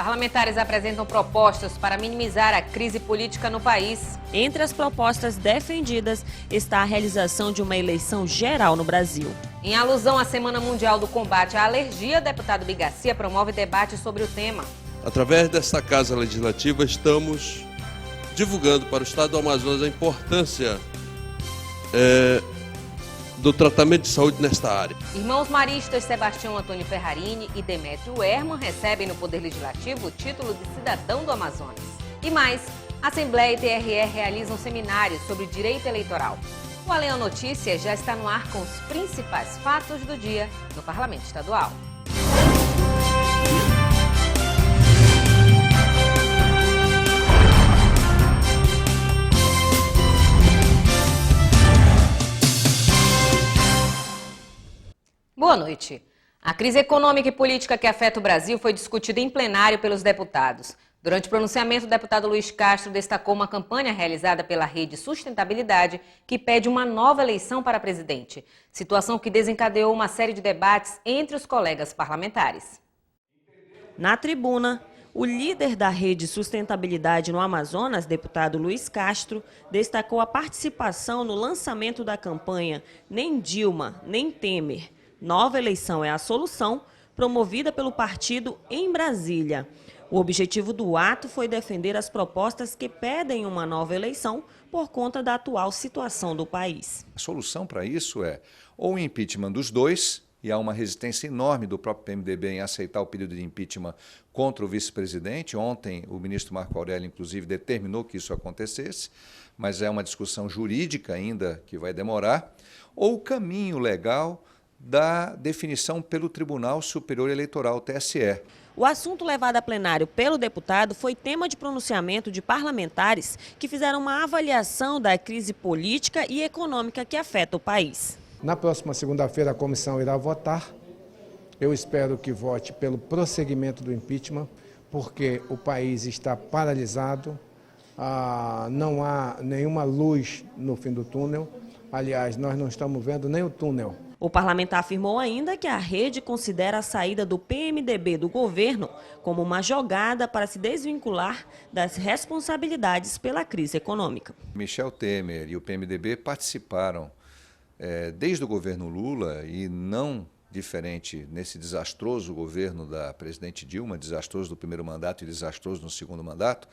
Parlamentares apresentam propostas para minimizar a crise política no país. Entre as propostas defendidas está a realização de uma eleição geral no Brasil. Em alusão à Semana Mundial do Combate à Alergia, o deputado Bigarcia promove debate sobre o tema. Através desta Casa Legislativa, estamos divulgando para o Estado do Amazonas a importância do tratamento de saúde nesta área. Irmãos maristas Sebastião Antônio Ferrarini e Demétrio Herman recebem no Poder Legislativo o título de cidadão do Amazonas. E mais, Assembleia e TRE realizam seminários sobre direito eleitoral. O Além Notícias já está no ar com os principais fatos do dia no Parlamento Estadual. Boa noite. A crise econômica e política que afeta o Brasil foi discutida em plenário pelos deputados. Durante o pronunciamento, o deputado Luiz Castro destacou uma campanha realizada pela Rede Sustentabilidade que pede uma nova eleição para presidente, situação que desencadeou uma série de debates entre os colegas parlamentares. Na tribuna, o líder da Rede Sustentabilidade no Amazonas, deputado Luiz Castro, destacou a participação no lançamento da campanha Nem Dilma, Nem Temer. Nova eleição é a solução, promovida pelo partido em Brasília. O objetivo do ato foi defender as propostas que pedem uma nova eleição por conta da atual situação do país. A solução para isso é ou o impeachment dos dois, e há uma resistência enorme do próprio PMDB em aceitar o pedido de impeachment contra o vice-presidente. Ontem o ministro Marco Aurélio, inclusive, determinou que isso acontecesse, mas é uma discussão jurídica ainda que vai demorar, ou o caminho legal da definição pelo Tribunal Superior Eleitoral, TSE. O assunto levado a plenário pelo deputado foi tema de pronunciamento de parlamentares que fizeram uma avaliação da crise política e econômica que afeta o país. Na próxima segunda-feira a comissão irá votar. Eu espero que vote pelo prosseguimento do impeachment, porque o país está paralisado, não há nenhuma luz no fim do túnel. Aliás, nós não estamos vendo nem o túnel. O parlamentar afirmou ainda que a rede considera a saída do PMDB do governo como uma jogada para se desvincular das responsabilidades pela crise econômica. Michel Temer e o PMDB participaram desde o governo Lula, e não diferente nesse desastroso governo da presidente Dilma, desastroso do primeiro mandato e desastroso no segundo mandato,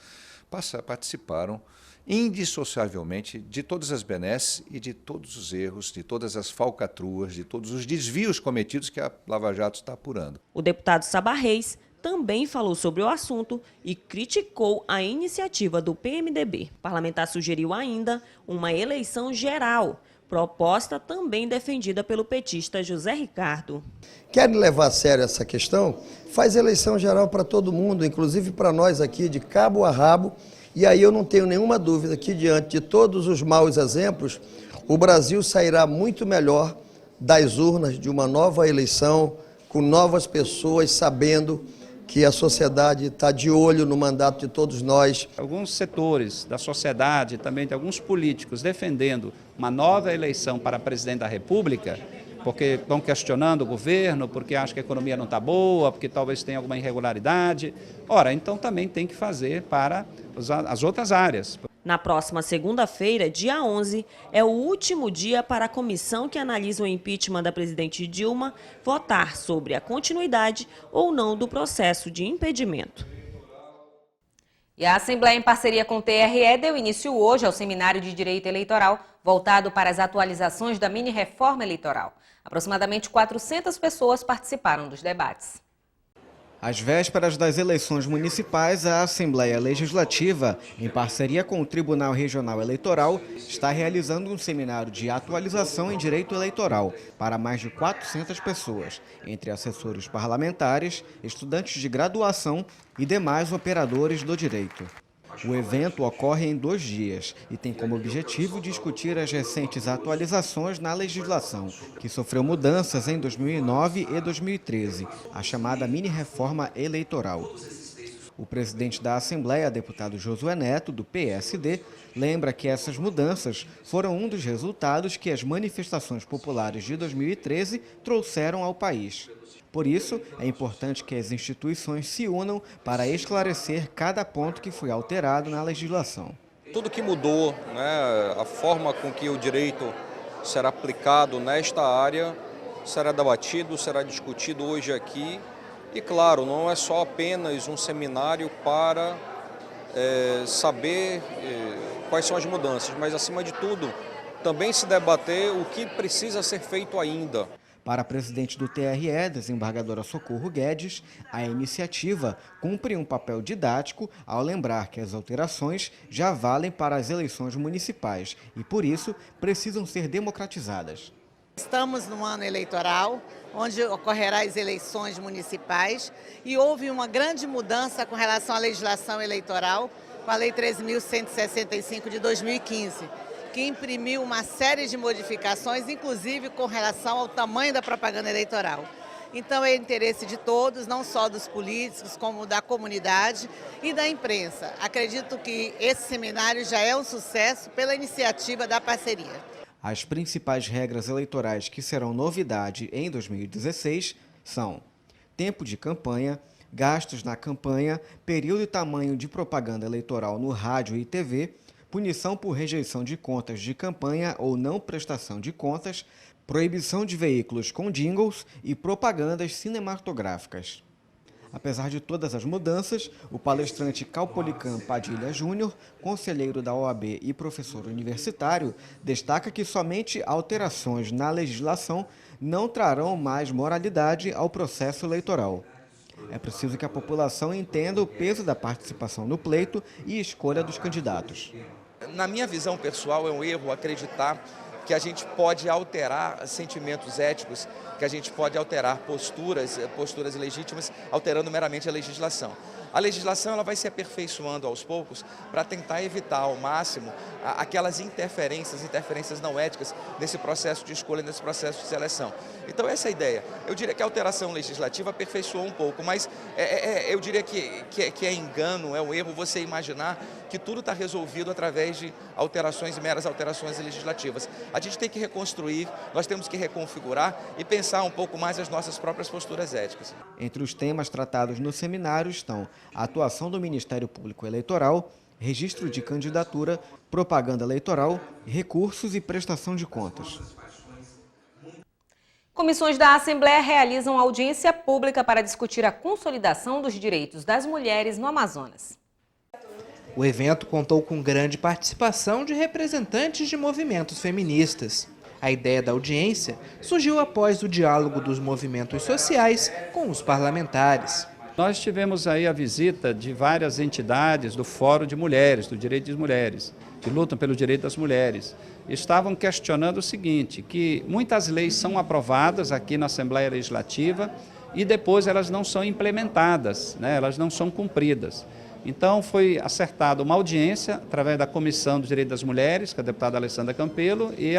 participaram indissociavelmente de todas as benesses e de todos os erros, de todas as falcatruas, de todos os desvios cometidos que a Lava Jato está apurando. O deputado Saba Reis também falou sobre o assunto e criticou a iniciativa do PMDB. O parlamentar sugeriu ainda uma eleição geral, proposta também defendida pelo petista José Ricardo. Querem levar a sério essa questão? Faz eleição geral para todo mundo, inclusive para nós aqui, de cabo a rabo. E aí eu não tenho nenhuma dúvida que, diante de todos os maus exemplos, o Brasil sairá muito melhor das urnas de uma nova eleição, com novas pessoas, sabendo que a sociedade está de olho no mandato de todos nós. Alguns setores da sociedade, também de alguns políticos, defendendo uma nova eleição para presidente da República, porque estão questionando o governo, porque acham que a economia não está boa, porque talvez tenha alguma irregularidade. Ora, então também tem que fazer para as outras áreas. Na próxima segunda-feira, dia 11, é o último dia para a comissão que analisa o impeachment da presidente Dilma votar sobre a continuidade ou não do processo de impedimento. E a Assembleia, em parceria com o TRE, deu início hoje ao Seminário de Direito Eleitoral, voltado para as atualizações da mini-reforma eleitoral. Aproximadamente 400 pessoas participaram dos debates. Às vésperas das eleições municipais, a Assembleia Legislativa, em parceria com o Tribunal Regional Eleitoral, está realizando um seminário de atualização em direito eleitoral para mais de 400 pessoas, entre assessores parlamentares, estudantes de graduação e demais operadores do direito. O evento ocorre em 2 dias e tem como objetivo discutir as recentes atualizações na legislação, que sofreu mudanças em 2009 e 2013, a chamada mini-reforma eleitoral. O presidente da Assembleia, deputado Josué Neto, do PSD, lembra que essas mudanças foram um dos resultados que as manifestações populares de 2013 trouxeram ao país. Por isso, é importante que as instituições se unam para esclarecer cada ponto que foi alterado na legislação. Tudo que mudou, né, a forma com que o direito será aplicado nesta área, será debatido, será discutido hoje aqui. E claro, não é só apenas um seminário para saber quais são as mudanças, mas acima de tudo, também se debater o que precisa ser feito ainda. Para a presidente do TRE, desembargadora Socorro Guedes, a iniciativa cumpre um papel didático ao lembrar que as alterações já valem para as eleições municipais e, por isso, precisam ser democratizadas. Estamos no ano eleitoral, onde ocorrerá as eleições municipais e houve uma grande mudança com relação à legislação eleitoral, com a Lei 13.165 de 2015. Que imprimiu uma série de modificações, inclusive com relação ao tamanho da propaganda eleitoral. Então é interesse de todos, não só dos políticos, como da comunidade e da imprensa. Acredito que esse seminário já é um sucesso pela iniciativa da parceria. As principais regras eleitorais que serão novidade em 2016 são tempo de campanha, gastos na campanha, período e tamanho de propaganda eleitoral no rádio e TV, punição por rejeição de contas de campanha ou não prestação de contas, proibição de veículos com jingles e propagandas cinematográficas. Apesar de todas as mudanças, o palestrante Caupolicán Padilha Júnior, conselheiro da OAB e professor universitário, destaca que somente alterações na legislação não trarão mais moralidade ao processo eleitoral. É preciso que a população entenda o peso da participação no pleito e escolha dos candidatos. Na minha visão pessoal, é um erro acreditar que a gente pode alterar sentimentos éticos, que a gente pode alterar posturas ilegítimas, alterando meramente a legislação. A legislação ela vai se aperfeiçoando aos poucos para tentar evitar ao máximo aquelas interferências não éticas nesse processo de escolha, nesse processo de seleção. Então essa é a ideia. Eu diria que a alteração legislativa aperfeiçoou um pouco, mas eu diria que é engano, é um erro você imaginar que tudo está resolvido através de alterações, meras alterações legislativas. A gente tem que reconstruir, nós temos que reconfigurar e pensar um pouco mais as nossas próprias posturas éticas. Entre os temas tratados no seminário estão a atuação do Ministério Público Eleitoral, registro de candidatura, propaganda eleitoral, recursos e prestação de contas. Comissões da Assembleia realizam audiência pública para discutir a consolidação dos direitos das mulheres no Amazonas. O evento contou com grande participação de representantes de movimentos feministas. A ideia da audiência surgiu após o diálogo dos movimentos sociais com os parlamentares. Nós tivemos aí a visita de várias entidades do Fórum de Mulheres, do Direito das Mulheres, que lutam pelo direito das mulheres. Estavam questionando o seguinte, que muitas leis são aprovadas aqui na Assembleia Legislativa e depois elas não são implementadas, né? Elas não são cumpridas. Então foi acertada uma audiência através da Comissão do Direito das Mulheres, com a deputada Alessandra Campelo, e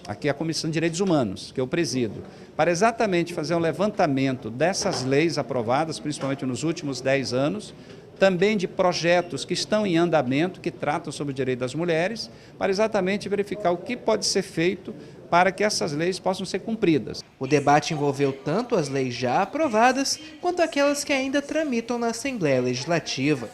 aqui a Comissão de Direitos Humanos, que eu presido, para exatamente fazer um levantamento dessas leis aprovadas, principalmente nos últimos 10 anos, também de projetos que estão em andamento, que tratam sobre o direito das mulheres, para exatamente verificar o que pode ser feito para que essas leis possam ser cumpridas. O debate envolveu tanto as leis já aprovadas, quanto aquelas que ainda tramitam na Assembleia Legislativa.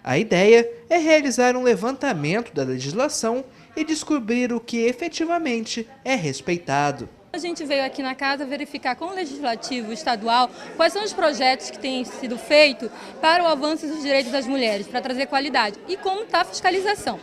A ideia é realizar um levantamento da legislação e descobrir o que efetivamente é respeitado. A gente veio aqui na casa verificar com o Legislativo Estadual quais são os projetos que têm sido feitos para o avanço dos direitos das mulheres, para trazer qualidade, e como está a fiscalização.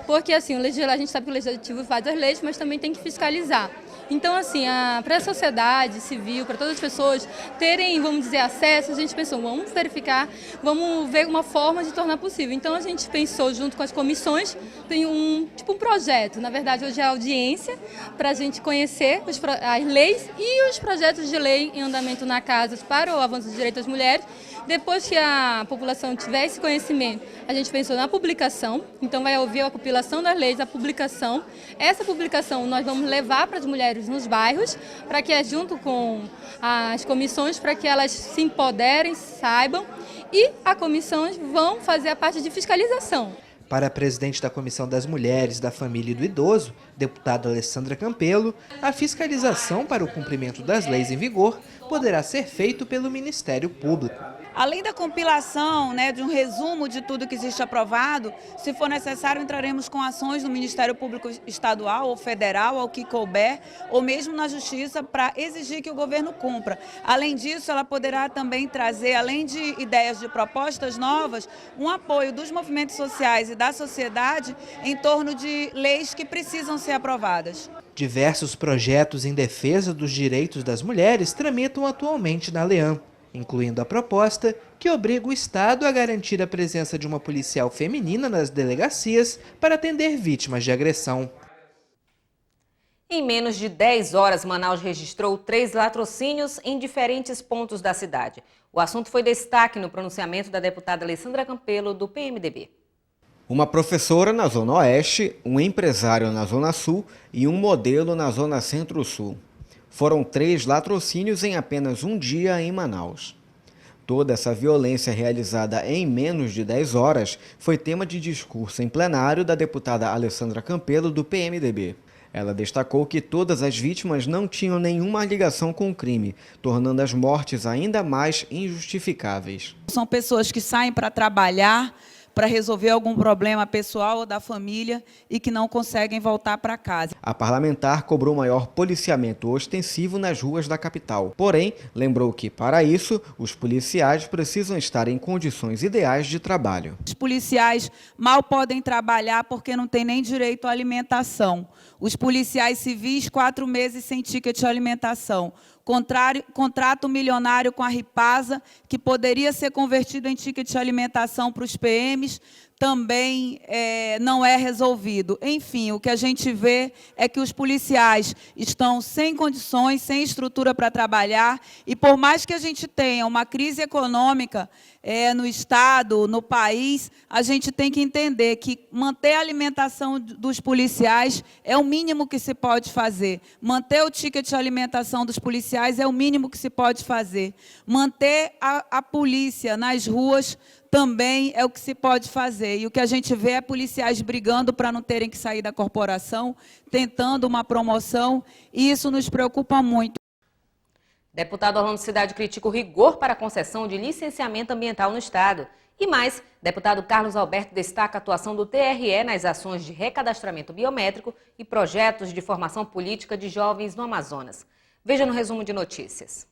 Porque assim, a gente sabe que o Legislativo faz as leis, mas também tem que fiscalizar. Então, assim, para a sociedade civil, para todas as pessoas terem, vamos dizer, acesso, a gente pensou, vamos verificar, vamos ver uma forma de tornar possível. Então, a gente pensou, junto com as comissões, tem um projeto. Na verdade, hoje é a audiência para a gente conhecer as leis e os projetos de lei em andamento na casa para o avanço dos direitos das mulheres. Depois que a população tiver esse conhecimento, a gente pensou na publicação, então vai ouvir a compilação das leis, a publicação. Essa publicação nós vamos levar para as mulheres mulheres nos bairros, para que junto com as comissões, para que elas se empoderem, saibam, e as comissões vão fazer a parte de fiscalização. Para a presidente da Comissão das Mulheres, da Família e do Idoso, deputada Alessandra Campelo, a fiscalização para o cumprimento das leis em vigor poderá ser feito pelo Ministério Público. Além da compilação, de um resumo de tudo que existe aprovado, se for necessário, entraremos com ações no Ministério Público Estadual ou Federal, ao que couber, ou mesmo na Justiça, para exigir que o governo cumpra. Além disso, ela poderá também trazer, além de ideias de propostas novas, um apoio dos movimentos sociais e da sociedade em torno de leis que precisam ser aprovadas. Diversos projetos em defesa dos direitos das mulheres tramitam atualmente na LEAM, incluindo a proposta que obriga o Estado a garantir a presença de uma policial feminina nas delegacias para atender vítimas de agressão. Em menos de 10 horas, Manaus registrou 3 latrocínios em diferentes pontos da cidade. O assunto foi destaque no pronunciamento da deputada Alessandra Campelo, do PMDB. Uma professora na Zona Oeste, um empresário na Zona Sul e um modelo na Zona Centro-Sul. Foram 3 latrocínios em apenas um dia em Manaus. Toda essa violência realizada em menos de 10 horas foi tema de discurso em plenário da deputada Alessandra Campelo, do PMDB. Ela destacou que todas as vítimas não tinham nenhuma ligação com o crime, tornando as mortes ainda mais injustificáveis. São pessoas que saem para trabalhar, para resolver algum problema pessoal ou da família e que não conseguem voltar para casa. A parlamentar cobrou maior policiamento ostensivo nas ruas da capital. Porém, lembrou que, para isso, os policiais precisam estar em condições ideais de trabalho. Os policiais mal podem trabalhar porque não têm nem direito à alimentação. Os policiais civis, 4 meses sem ticket de alimentação. Contrato milionário com a Ripasa, que poderia ser convertido em ticket de alimentação para os PMs, também não é resolvido. Enfim, o que a gente vê é que os policiais estão sem condições, sem estrutura para trabalhar, e por mais que a gente tenha uma crise econômica no Estado, no país, a gente tem que entender que manter a alimentação dos policiais é o mínimo que se pode fazer. Manter o ticket de alimentação dos policiais é o mínimo que se pode fazer. Manter a polícia nas ruas também é o que se pode fazer. E o que a gente vê é policiais brigando para não terem que sair da corporação, tentando uma promoção, e isso nos preocupa muito. Deputado Orlando Cidade critica o rigor para a concessão de licenciamento ambiental no Estado. E mais, deputado Carlos Alberto destaca a atuação do TRE nas ações de recadastramento biométrico e projetos de formação política de jovens no Amazonas. Veja no resumo de notícias.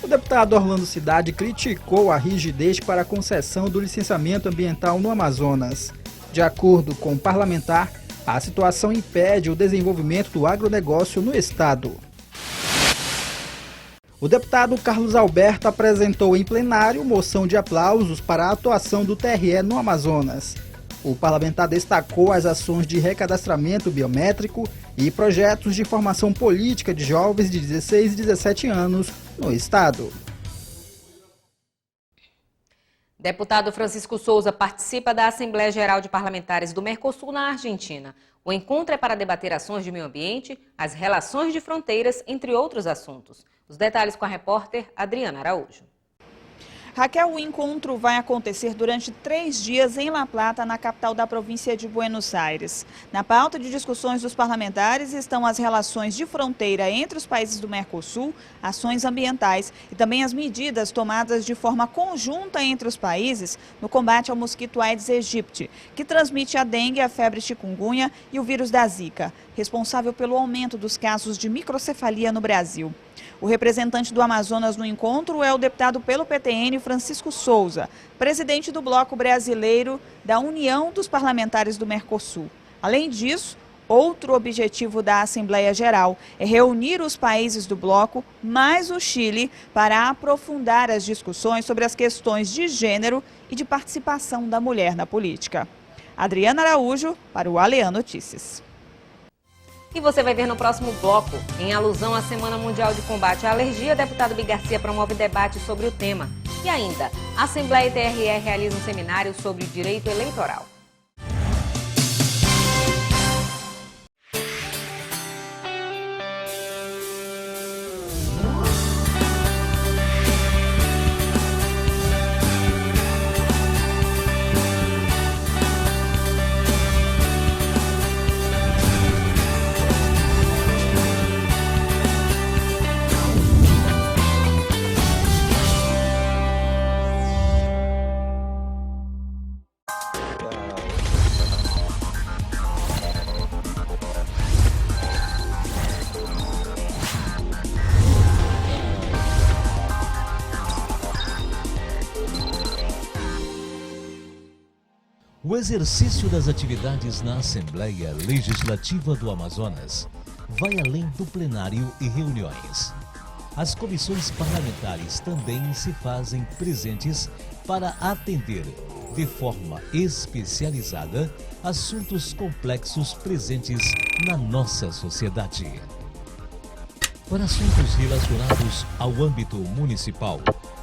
O deputado Orlando Cidade criticou a rigidez para a concessão do licenciamento ambiental no Amazonas. De acordo com o parlamentar, a situação impede o desenvolvimento do agronegócio no estado. O deputado Carlos Alberto apresentou em plenário moção de aplausos para a atuação do TRE no Amazonas. O parlamentar destacou as ações de recadastramento biométrico e projetos de formação política de jovens de 16 e 17 anos no estado. Deputado Francisco Souza participa da Assembleia Geral de Parlamentares do Mercosul na Argentina. O encontro é para debater ações de meio ambiente, as relações de fronteiras, entre outros assuntos. Os detalhes com a repórter Adriana Araújo. Raquel, o encontro vai acontecer durante 3 dias em La Plata, na capital da província de Buenos Aires. Na pauta de discussões dos parlamentares estão as relações de fronteira entre os países do Mercosul, ações ambientais e também as medidas tomadas de forma conjunta entre os países no combate ao mosquito Aedes aegypti, que transmite a dengue, a febre chikungunya e o vírus da Zika, responsável pelo aumento dos casos de microcefalia no Brasil. O representante do Amazonas no encontro é o deputado pelo PTN, Francisco Souza, presidente do Bloco Brasileiro da União dos Parlamentares do Mercosul. Além disso, outro objetivo da Assembleia Geral é reunir os países do bloco, mais o Chile, para aprofundar as discussões sobre as questões de gênero e de participação da mulher na política. Adriana Araújo, para o Aleã Notícias. E você vai ver no próximo bloco. Em alusão à Semana Mundial de Combate à Alergia, deputado Bi Garcia promove debate sobre o tema. E ainda, a Assembleia e TRE realiza um seminário sobre direito eleitoral. O exercício das atividades na Assembleia Legislativa do Amazonas vai além do plenário e reuniões. As comissões parlamentares também se fazem presentes para atender, de forma especializada, assuntos complexos presentes na nossa sociedade. Para assuntos relacionados ao âmbito municipal,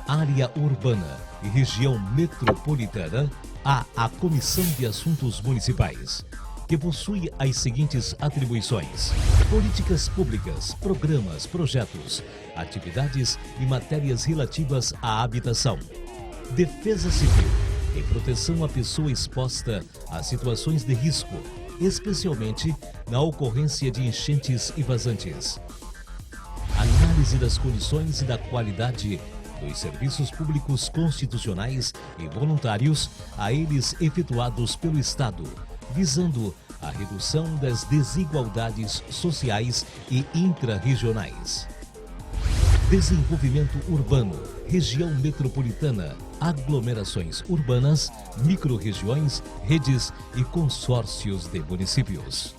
área urbana e região metropolitana, há a Comissão de Assuntos Municipais, que possui as seguintes atribuições: políticas públicas, programas, projetos, atividades e matérias relativas à habitação, defesa civil e proteção à pessoa exposta a situações de risco, especialmente na ocorrência de enchentes e vazantes, análise das condições e da qualidade dos serviços públicos constitucionais e voluntários a eles efetuados pelo Estado, visando a redução das desigualdades sociais e intrarregionais. Desenvolvimento urbano, região metropolitana, aglomerações urbanas, microrregiões, redes e consórcios de municípios.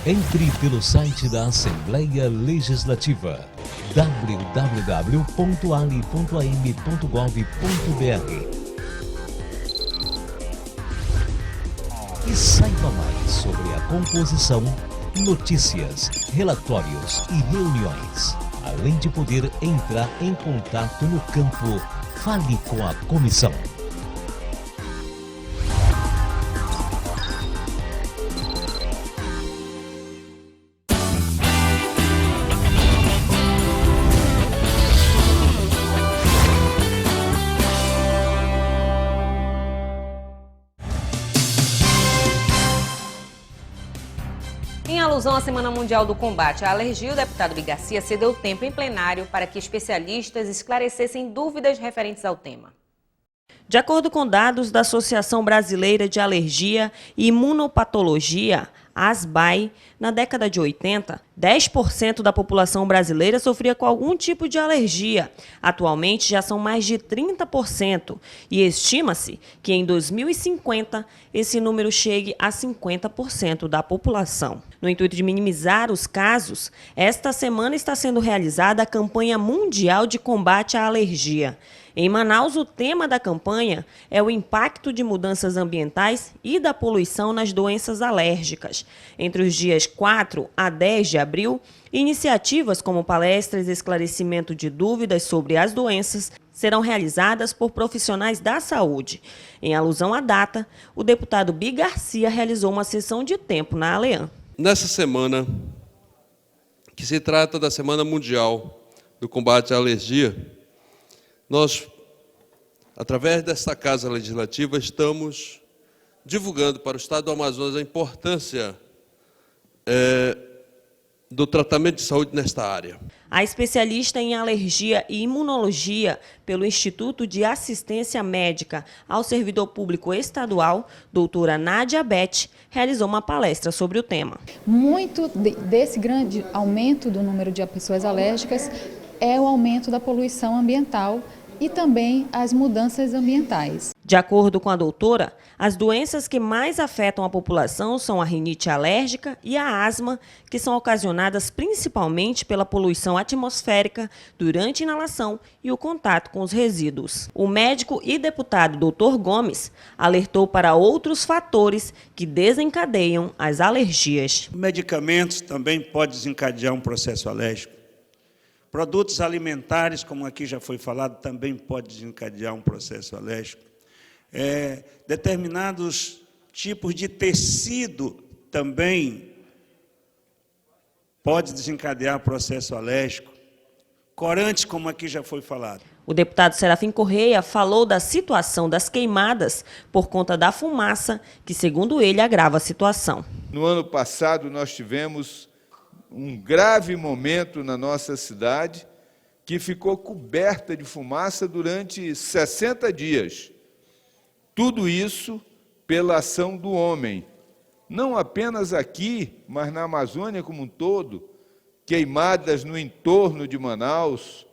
Entre pelo site da Assembleia Legislativa www.ali.am.gov.br e saiba mais sobre a composição, notícias, relatórios e reuniões, além de poder entrar em contato no campo Fale com a Comissão. Em alusão à Semana Mundial do Combate à Alergia, o deputado Bi Garcia cedeu tempo em plenário para que especialistas esclarecessem dúvidas referentes ao tema. De acordo com dados da Associação Brasileira de Alergia e Imunopatologia, ASBAI, na década de 80, 10% da população brasileira sofria com algum tipo de alergia. Atualmente já são mais de 30% e estima-se que em 2050 esse número chegue a 50% da população. No intuito de minimizar os casos, esta semana está sendo realizada a campanha mundial de combate à alergia. Em Manaus, o tema da campanha é o impacto de mudanças ambientais e da poluição nas doenças alérgicas. Entre os dias 4 a 10 de abril, iniciativas como palestras e esclarecimento de dúvidas sobre as doenças serão realizadas por profissionais da saúde. Em alusão à data, o deputado Bi Garcia realizou uma sessão de tempo na Alean. Nessa semana, que se trata da Semana Mundial do Combate à Alergia, nós, através desta Casa Legislativa, estamos divulgando para o Estado do Amazonas a importância do tratamento de saúde nesta área. A especialista em alergia e imunologia pelo Instituto de Assistência Médica ao Servidor Público Estadual, doutora Nádia Beth, realizou uma palestra sobre o tema. Muito desse grande aumento do número de pessoas alérgicas é o aumento da poluição ambiental e também as mudanças ambientais. De acordo com a doutora, as doenças que mais afetam a população são a rinite alérgica e a asma, que são ocasionadas principalmente pela poluição atmosférica durante a inalação e o contato com os resíduos. O médico e deputado Dr. Gomes alertou para outros fatores que desencadeiam as alergias. Medicamentos também podem desencadear um processo alérgico. Produtos alimentares, como aqui já foi falado, também pode desencadear um processo alérgico. Determinados tipos de tecido também pode desencadear processo alérgico. Corantes, como aqui já foi falado. O deputado Serafim Correia falou da situação das queimadas por conta da fumaça, que, segundo ele, agrava a situação. No ano passado, nós tivemos um grave momento na nossa cidade, que ficou coberta de fumaça durante 60 dias. Tudo isso pela ação do homem. Não apenas aqui, mas na Amazônia como um todo, queimadas no entorno de Manaus.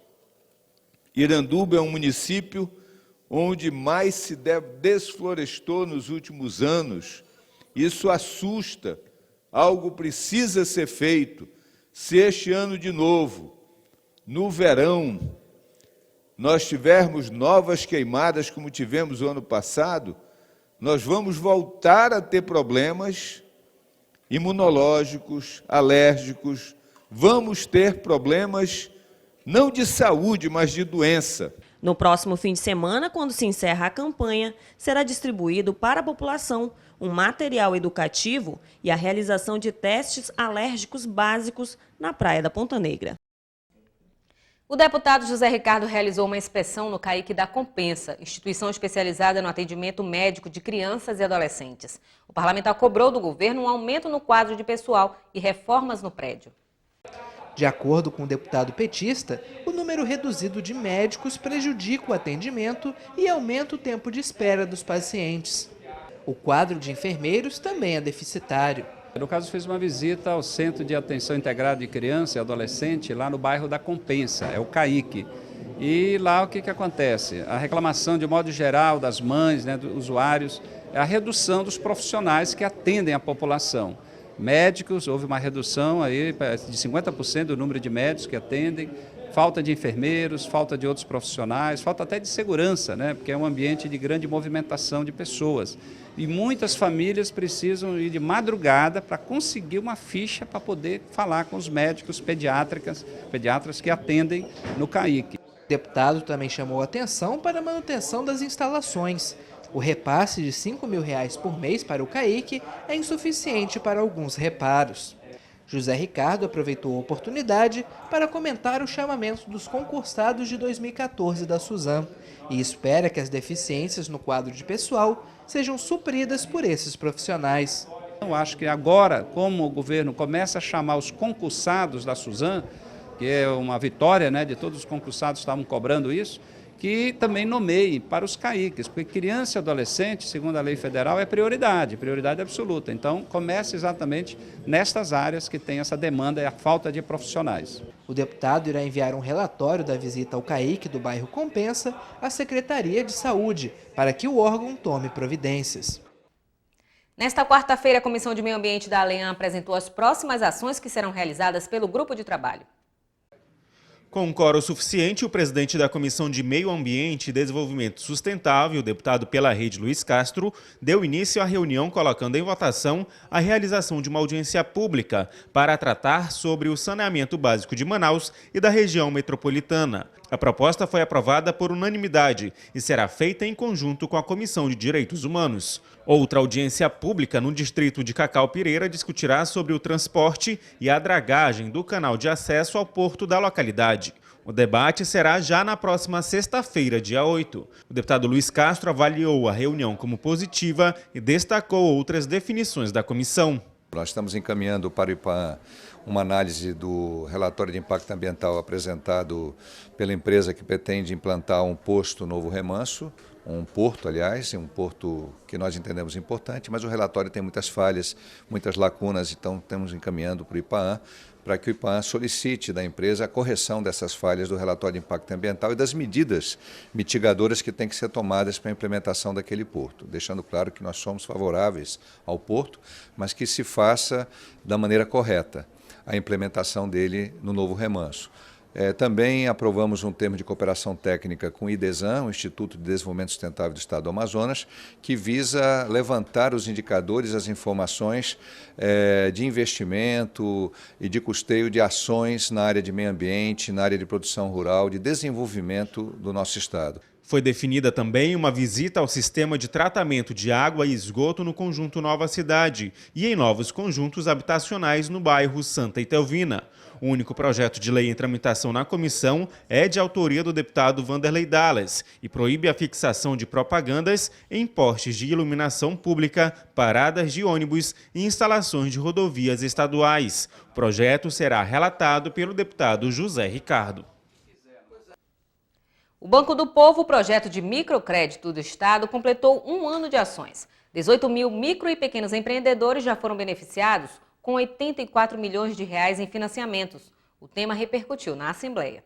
Iranduba é um município onde mais se desflorestou nos últimos anos. Isso assusta. Algo precisa ser feito. Se este ano de novo, no verão, nós tivermos novas queimadas como tivemos o ano passado, nós vamos voltar a ter problemas imunológicos, alérgicos, vamos ter problemas não de saúde, mas de doença. No próximo fim de semana, quando se encerra a campanha, será distribuído para a população um material educativo e a realização de testes alérgicos básicos na Praia da Ponta Negra. O deputado José Ricardo realizou uma inspeção no CAIC da Compensa, instituição especializada no atendimento médico de crianças e adolescentes. O parlamentar cobrou do governo um aumento no quadro de pessoal e reformas no prédio. De acordo com o deputado petista, o número reduzido de médicos prejudica o atendimento e aumenta o tempo de espera dos pacientes. O quadro de enfermeiros também é deficitário. No caso, fiz uma visita ao Centro de Atenção Integrada de Criança e Adolescente, lá no bairro da Compensa, é o CAIC. E lá o que acontece? A reclamação, de modo geral, das mães, dos usuários, é a redução dos profissionais que atendem a população. Médicos, houve uma redução aí de 50% do número de médicos que atendem, falta de enfermeiros, falta de outros profissionais, falta até de segurança, porque é um ambiente de grande movimentação de pessoas. E muitas famílias precisam ir de madrugada para conseguir uma ficha para poder falar com os médicos pediatras que atendem no CAIC. O deputado também chamou atenção para a manutenção das instalações. O repasse de R$ 5.000 por mês para o CAIC é insuficiente para alguns reparos. José Ricardo aproveitou a oportunidade para comentar o chamamento dos concursados de 2014 da Suzam e espera que as deficiências no quadro de pessoal sejam supridas por esses profissionais. Eu acho que agora, como o governo começa a chamar os concursados da Suzam, que é uma vitória, de todos os concursados estavam cobrando isso, que também nomeie para os CAICs, porque criança e adolescente, segundo a lei federal, é prioridade absoluta. Então, comece exatamente nestas áreas que tem essa demanda e a falta de profissionais. O deputado irá enviar um relatório da visita ao CAIC do bairro Compensa à Secretaria de Saúde, para que o órgão tome providências. Nesta quarta-feira, a Comissão de Meio Ambiente da ALEAM apresentou as próximas ações que serão realizadas pelo grupo de trabalho. Com quórum suficiente, o presidente da Comissão de Meio Ambiente e Desenvolvimento Sustentável, deputado pela Rede Luiz Castro, deu início à reunião colocando em votação a realização de uma audiência pública para tratar sobre o saneamento básico de Manaus e da região metropolitana. A proposta foi aprovada por unanimidade e será feita em conjunto com a Comissão de Direitos Humanos. Outra audiência pública no distrito de Cacau-Pireira discutirá sobre o transporte e a dragagem do canal de acesso ao porto da localidade. O debate será já na próxima sexta-feira, dia 8. O deputado Luiz Castro avaliou a reunião como positiva e destacou outras definições da comissão. Nós estamos encaminhando para o IPAAN uma análise do relatório de impacto ambiental apresentado pela empresa que pretende implantar um posto Novo Remanso, um porto, aliás, um porto que nós entendemos importante, mas o relatório tem muitas falhas, muitas lacunas, então estamos encaminhando para o IPAAN, para que o IPAAN solicite da empresa a correção dessas falhas do relatório de impacto ambiental e das medidas mitigadoras que têm que ser tomadas para a implementação daquele porto, deixando claro que nós somos favoráveis ao porto, mas que se faça da maneira correta a implementação dele no Novo Remanso. Também aprovamos um termo de cooperação técnica com o IDESAN, o Instituto de Desenvolvimento Sustentável do Estado do Amazonas, que visa levantar os indicadores, as informações de investimento e de custeio de ações na área de meio ambiente, na área de produção rural, de desenvolvimento do nosso Estado. Foi definida também uma visita ao sistema de tratamento de água e esgoto no conjunto Nova Cidade e em novos conjuntos habitacionais no bairro Santa Itelvina. O único projeto de lei em tramitação na comissão é de autoria do deputado Vanderlei Dallas e proíbe a fixação de propagandas em postes de iluminação pública, paradas de ônibus e instalações de rodovias estaduais. O projeto será relatado pelo deputado José Ricardo. O Banco do Povo, o projeto de microcrédito do Estado, completou um ano de ações. 18 mil micro e pequenos empreendedores já foram beneficiados com 84 milhões de reais em financiamentos. O tema repercutiu na Assembleia.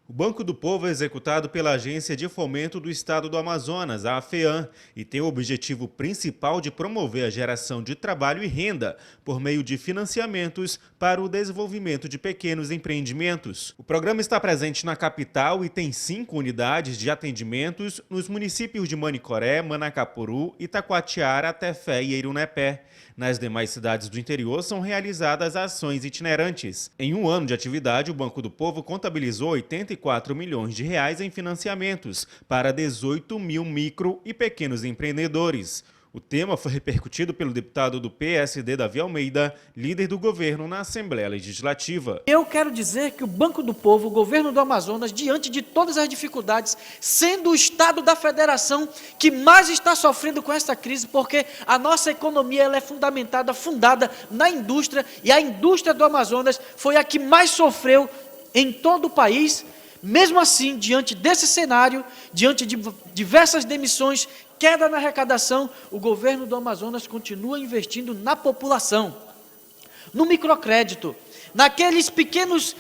O Banco do Povo é executado pela Agência de Fomento do Estado do Amazonas, a AFEAM, e tem o objetivo principal de promover a geração de trabalho e renda por meio de financiamentos para o desenvolvimento de pequenos empreendimentos. O programa está presente na capital e tem 5 unidades de atendimentos nos municípios de Manicoré, Manacapuru, Itacoatiara, Tefé e Eirunepé. Nas demais cidades do interior são realizadas ações itinerantes. Em um ano de atividade, o Banco do Povo contabilizou 84 milhões de reais em financiamentos para 18 mil micro e pequenos empreendedores. O tema foi repercutido pelo deputado do PSD, Davi Almeida, líder do governo na Assembleia Legislativa. Eu quero dizer que o Banco do Povo, o governo do Amazonas, diante de todas as dificuldades, sendo o Estado da Federação que mais está sofrendo com essa crise, porque a nossa economia ela é fundada na indústria, e a indústria do Amazonas foi a que mais sofreu em todo o país. Mesmo assim, diante desse cenário, diante de diversas demissões, queda na arrecadação, o governo do Amazonas continua investindo na população, no microcrédito, naqueles pequenos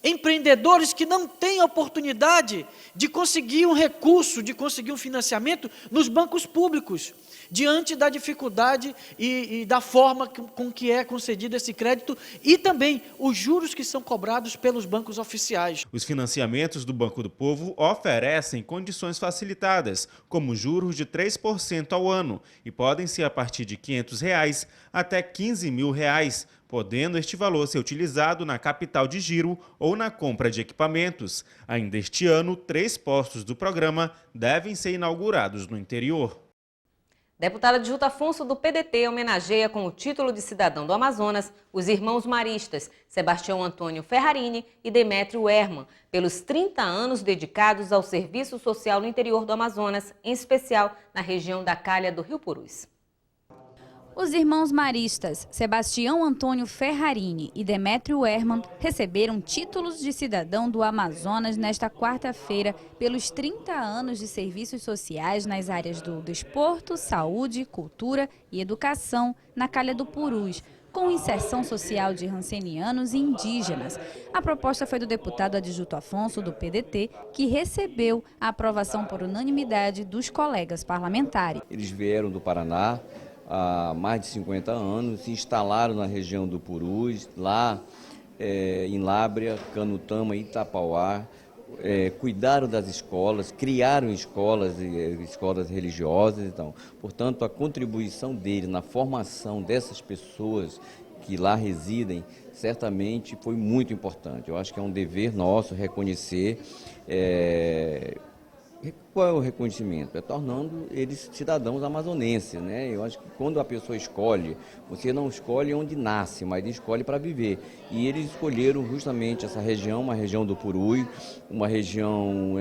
empreendedores que não têm oportunidade de conseguir um recurso, de conseguir um financiamento nos bancos públicos, diante da dificuldade e da forma com que é concedido esse crédito e também os juros que são cobrados pelos bancos oficiais. Os financiamentos do Banco do Povo oferecem condições facilitadas, como juros de 3% ao ano, e podem ser a partir de R$ 500 até R$ 15 mil, podendo este valor ser utilizado na capital de giro ou na compra de equipamentos. Ainda este ano, 3 postos do programa devem ser inaugurados no interior. Deputada Adjuta Afonso, do PDT, homenageia com o título de cidadão do Amazonas os irmãos maristas Sebastião Antônio Ferrarini e Demétrio Herman, pelos 30 anos dedicados ao serviço social no interior do Amazonas, em especial na região da Calha do Rio Purus. Os irmãos maristas Sebastião Antônio Ferrarini e Demétrio Herman receberam títulos de cidadão do Amazonas nesta quarta-feira pelos 30 anos de serviços sociais nas áreas do desporto, saúde, cultura e educação na Calha do Purus, com inserção social de rancenianos e indígenas. A proposta foi do deputado Adjuto Afonso, do PDT, que recebeu a aprovação por unanimidade dos colegas parlamentares. Eles vieram do Paraná há mais de 50 anos, se instalaram na região do Purus, lá em Lábrea, Canutama e Itapauá, cuidaram das escolas, criaram escolas religiosas. Então, portanto, a contribuição deles na formação dessas pessoas que lá residem, certamente foi muito importante. Eu acho que é um dever nosso reconhecer. Qual é o reconhecimento? É tornando eles cidadãos amazonenses, né? Eu acho que quando a pessoa escolhe, você não escolhe onde nasce, mas escolhe para viver. E eles escolheram justamente essa região, uma região do Purus, uma região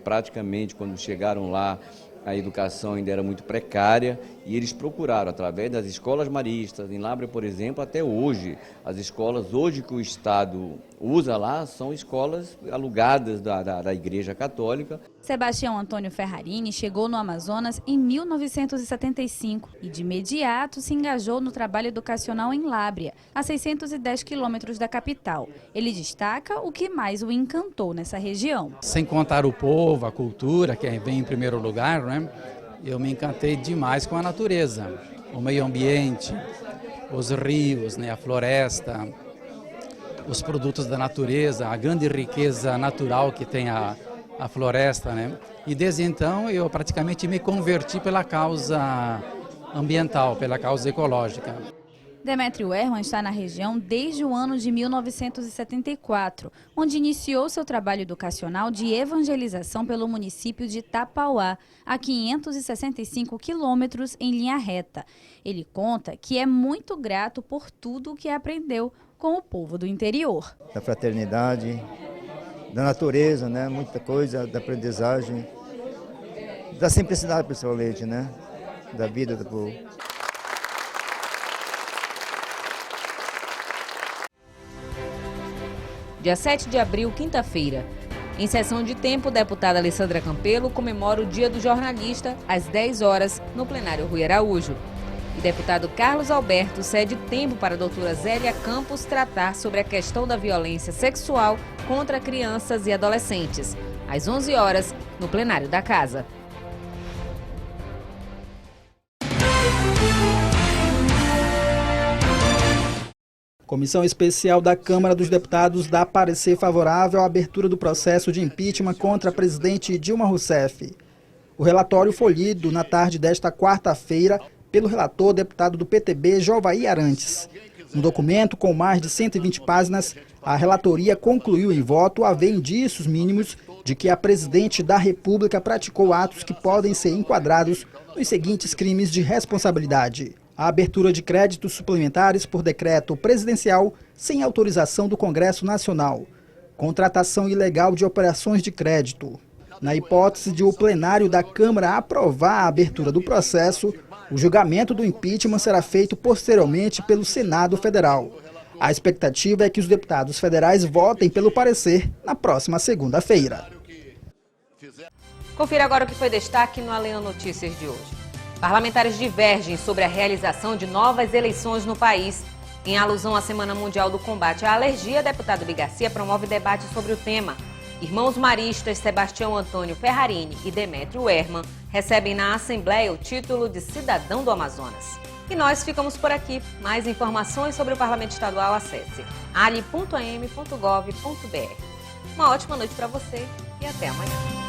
praticamente, quando chegaram lá, a educação ainda era muito precária, e eles procuraram, através das escolas maristas, em Lábrea, por exemplo, até hoje, as escolas hoje que o Estado usa lá são escolas alugadas da Igreja Católica. Sebastião Antônio Ferrarini chegou no Amazonas em 1975 e de imediato se engajou no trabalho educacional em Lábrea, a 610 quilômetros da capital. Ele destaca o que mais o encantou nessa região. Sem contar o povo, a cultura, que vem em primeiro lugar, né? Eu me encantei demais com a natureza, o meio ambiente, os rios, né? A floresta, os produtos da natureza, a grande riqueza natural que tem a floresta, né? E desde então eu praticamente me converti pela causa ambiental, pela causa ecológica. Demétrio Herman está na região desde o ano de 1974, onde iniciou seu trabalho educacional de evangelização pelo município de Itapauá, a 565 quilômetros em linha reta. Ele conta que é muito grato por tudo o que aprendeu com o povo do interior. Da fraternidade, da natureza, né? Muita coisa, da aprendizagem, da simplicidade, pessoalmente, né? Da vida do povo. Dia 7 de abril, quinta-feira. Em sessão de tempo, a deputada Alessandra Campelo comemora o Dia do Jornalista às 10 horas no plenário Rui Araújo. O deputado Carlos Alberto cede tempo para a doutora Zélia Campos tratar sobre a questão da violência sexual contra crianças e adolescentes, às 11 horas, no plenário da Casa. Comissão Especial da Câmara dos Deputados dá parecer favorável à abertura do processo de impeachment contra a presidente Dilma Rousseff. O relatório foi lido na tarde desta quarta-feira pelo relator deputado do PTB, Jovaí Arantes. No documento com mais de 120 páginas, a relatoria concluiu em voto haver indícios mínimos de que a presidente da República praticou atos que podem ser enquadrados nos seguintes crimes de responsabilidade: a abertura de créditos suplementares por decreto presidencial sem autorização do Congresso Nacional, contratação ilegal de operações de crédito. Na hipótese de o plenário da Câmara aprovar a abertura do processo, o julgamento do impeachment será feito posteriormente pelo Senado Federal. A expectativa é que os deputados federais votem pelo parecer na próxima segunda-feira. Confira agora o que foi destaque no Além Notícias de hoje. Parlamentares divergem sobre a realização de novas eleições no país. Em alusão à Semana Mundial do Combate à Alergia, deputado Bi Garcia promove debate sobre o tema. Irmãos maristas Sebastião Antônio Ferrarini e Demétrio Herman recebem na Assembleia o título de Cidadão do Amazonas. E nós ficamos por aqui. Mais informações sobre o Parlamento Estadual, acesse ali.am.gov.br. Uma ótima noite para você e até amanhã.